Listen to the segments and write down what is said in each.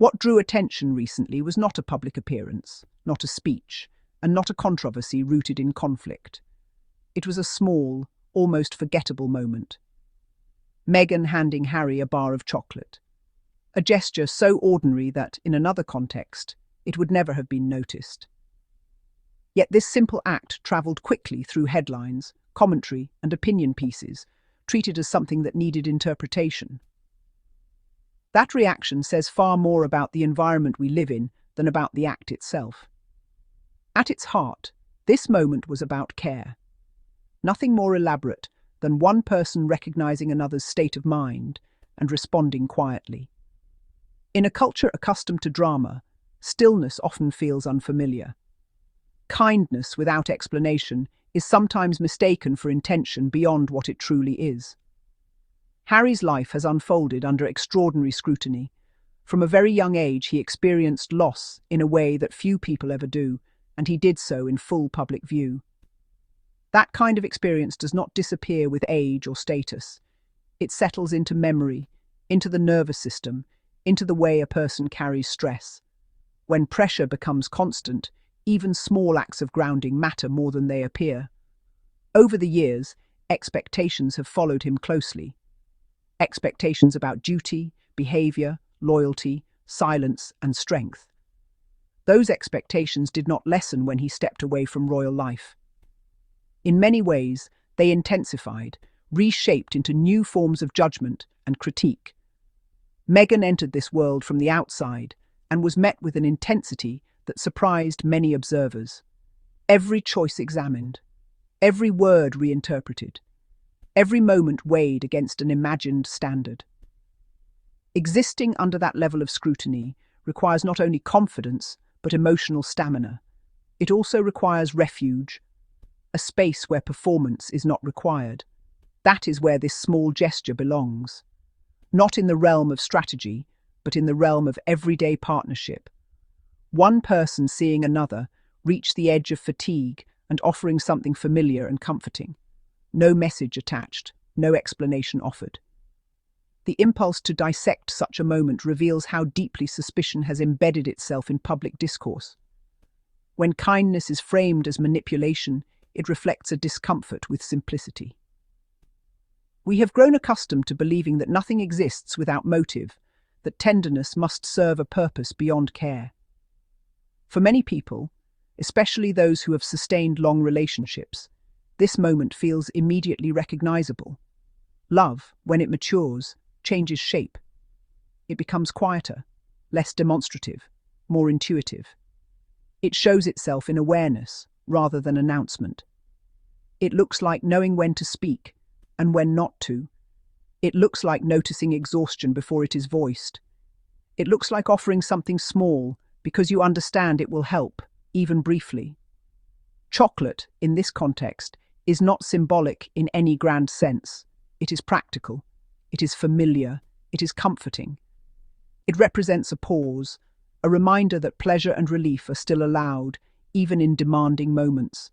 What drew attention recently was not a public appearance, not a speech, and not a controversy rooted in conflict. It was a small, almost forgettable moment. Meghan handing Harry a bar of chocolate. A gesture so ordinary that, in another context, it would never have been noticed. Yet this simple act travelled quickly through headlines, commentary, and opinion pieces, treated as something that needed interpretation. That reaction says far more about the environment we live in than about the act itself. At its heart, this moment was about care. Nothing more elaborate than one person recognizing another's state of mind and responding quietly. In a culture accustomed to drama, stillness often feels unfamiliar. Kindness without explanation is sometimes mistaken for intention beyond what it truly is. Harry's life has unfolded under extraordinary scrutiny. From a very young age, he experienced loss in a way that few people ever do, and he did so in full public view. That kind of experience does not disappear with age or status. It settles into memory, into the nervous system, into the way a person carries stress. When pressure becomes constant, even small acts of grounding matter more than they appear. Over the years, expectations have followed him closely. Expectations about duty, behavior, loyalty, silence, and strength. Those expectations did not lessen when he stepped away from royal life. In many ways, they intensified, reshaped into new forms of judgment and critique. Meghan entered this world from the outside and was met with an intensity that surprised many observers. Every choice examined, every word reinterpreted, every moment weighed against an imagined standard. Existing under that level of scrutiny requires not only confidence, but emotional stamina. It also requires refuge, a space where performance is not required. That is where this small gesture belongs. Not in the realm of strategy, but in the realm of everyday partnership. One person seeing another reach the edge of fatigue and offering something familiar and comforting. No message attached, no explanation offered. The impulse to dissect such a moment reveals how deeply suspicion has embedded itself in public discourse. When kindness is framed as manipulation, it reflects a discomfort with simplicity. We have grown accustomed to believing that nothing exists without motive, that tenderness must serve a purpose beyond care. For many people, especially those who have sustained long relationships, this moment feels immediately recognizable. Love, when it matures, changes shape. It becomes quieter, less demonstrative, more intuitive. It shows itself in awareness rather than announcement. It looks like knowing when to speak and when not to. It looks like noticing exhaustion before it is voiced. It looks like offering something small because you understand it will help, even briefly. Chocolate, in this context, is not symbolic in any grand sense. It is practical. It is familiar. It is comforting. It represents a pause, a reminder that pleasure and relief are still allowed, even in demanding moments.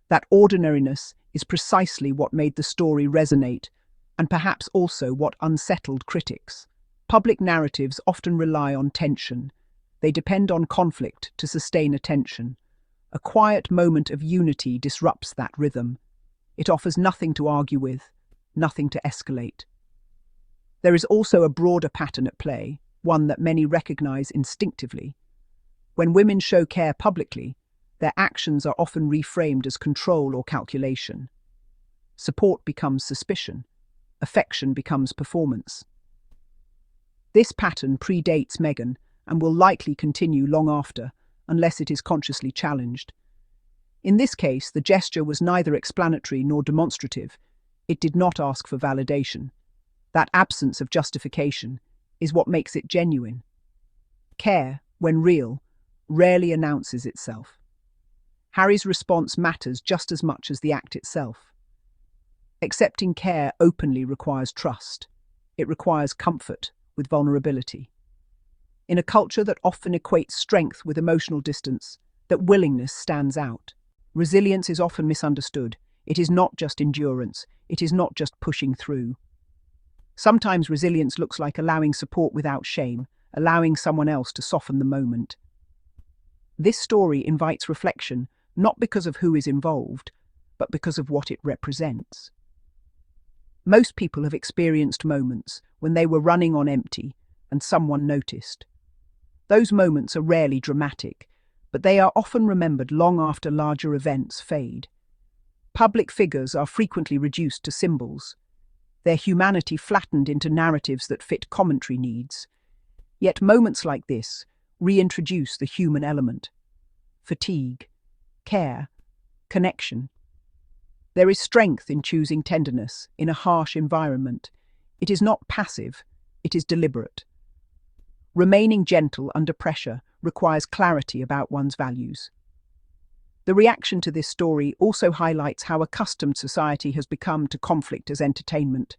That ordinariness is precisely what made the story resonate, and perhaps also what unsettled critics. Public narratives often rely on tension. They depend on conflict to sustain attention. A quiet moment of unity disrupts that rhythm. It offers nothing to argue with, nothing to escalate. There is also a broader pattern at play, one that many recognize instinctively. When women show care publicly, their actions are often reframed as control or calculation. Support becomes suspicion. Affection becomes performance. This pattern predates Meghan and will likely continue long after, unless it is consciously challenged. In this case, the gesture was neither explanatory nor demonstrative. It did not ask for validation. That absence of justification is what makes it genuine. Care, when real, rarely announces itself. Harry's response matters just as much as the act itself. Accepting care openly requires trust. It requires comfort with vulnerability. In a culture that often equates strength with emotional distance, that willingness stands out. Resilience is often misunderstood. It is not just endurance. It is not just pushing through. Sometimes resilience looks like allowing support without shame, allowing someone else to soften the moment. This story invites reflection, not because of who is involved, but because of what it represents. Most people have experienced moments when they were running on empty and someone noticed. Those moments are rarely dramatic, but they are often remembered long after larger events fade. Public figures are frequently reduced to symbols, their humanity flattened into narratives that fit commentary needs. Yet moments like this reintroduce the human element: fatigue, care, connection. There is strength in choosing tenderness in a harsh environment. It is not passive, it is deliberate. Remaining gentle under pressure requires clarity about one's values. The reaction to this story also highlights how accustomed society has become to conflict as entertainment.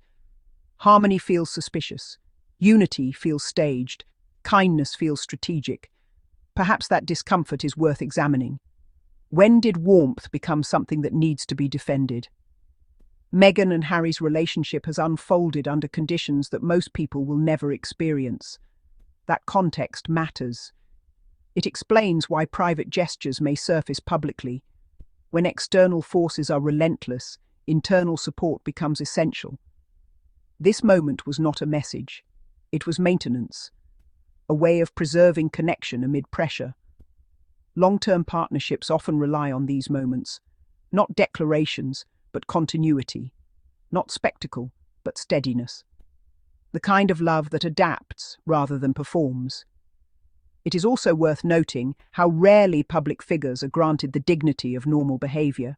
Harmony feels suspicious, unity feels staged, kindness feels strategic. Perhaps that discomfort is worth examining. When did warmth become something that needs to be defended? Meghan and Harry's relationship has unfolded under conditions that most people will never experience. That context matters. It explains why private gestures may surface publicly. When external forces are relentless, internal support becomes essential. This moment was not a message. It was maintenance, a way of preserving connection amid pressure. Long-term partnerships often rely on these moments, not declarations, but continuity, not spectacle, but steadiness. The kind of love that adapts rather than performs. It is also worth noting how rarely public figures are granted the dignity of normal behavior.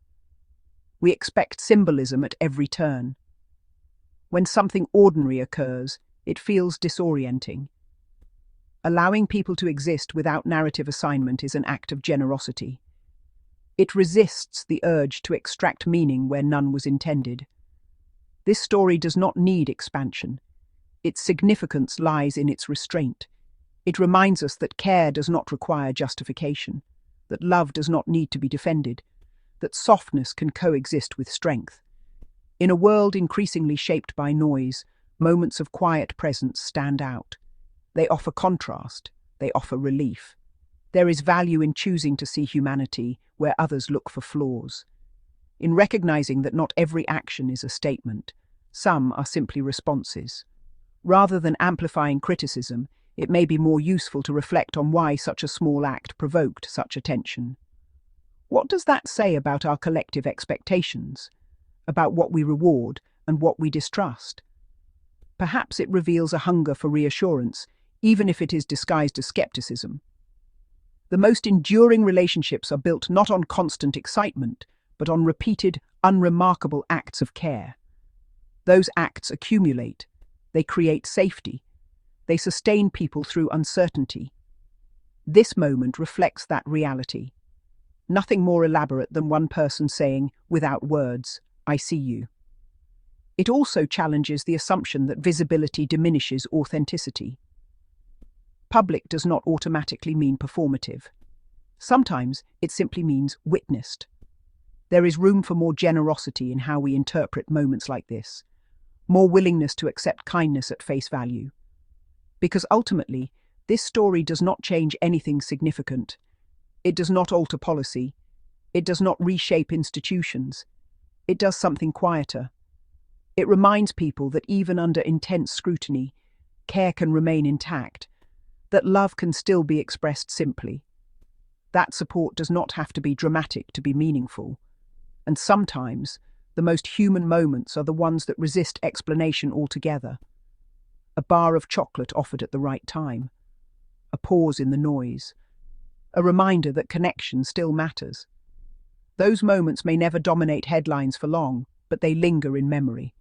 We expect symbolism at every turn. When something ordinary occurs, it feels disorienting. Allowing people to exist without narrative assignment is an act of generosity. It resists the urge to extract meaning where none was intended. This story does not need expansion. Its significance lies in its restraint. It reminds us that care does not require justification, that love does not need to be defended, that softness can coexist with strength. In a world increasingly shaped by noise, moments of quiet presence stand out. They offer contrast, they offer relief. There is value in choosing to see humanity where others look for flaws. In recognizing that not every action is a statement, some are simply responses. Rather than amplifying criticism, it may be more useful to reflect on why such a small act provoked such attention. What does that say about our collective expectations, about what we reward and what we distrust? Perhaps it reveals a hunger for reassurance, even if it is disguised as skepticism. The most enduring relationships are built not on constant excitement, but on repeated, unremarkable acts of care. Those acts accumulate. They create safety. They sustain people through uncertainty. This moment reflects that reality. Nothing more elaborate than one person saying, without words, "I see you." It also challenges the assumption that visibility diminishes authenticity. Public does not automatically mean performative. Sometimes it simply means witnessed. There is room for more generosity in how we interpret moments like this, more willingness to accept kindness at face value. Because ultimately, this story does not change anything significant. It does not alter policy. It does not reshape institutions. It does something quieter. It reminds people that even under intense scrutiny, care can remain intact, that love can still be expressed simply. That support does not have to be dramatic to be meaningful. And sometimes, the most human moments are the ones that resist explanation altogether. A bar of chocolate offered at the right time. A pause in the noise. A reminder that connection still matters. Those moments may never dominate headlines for long, but they linger in memory.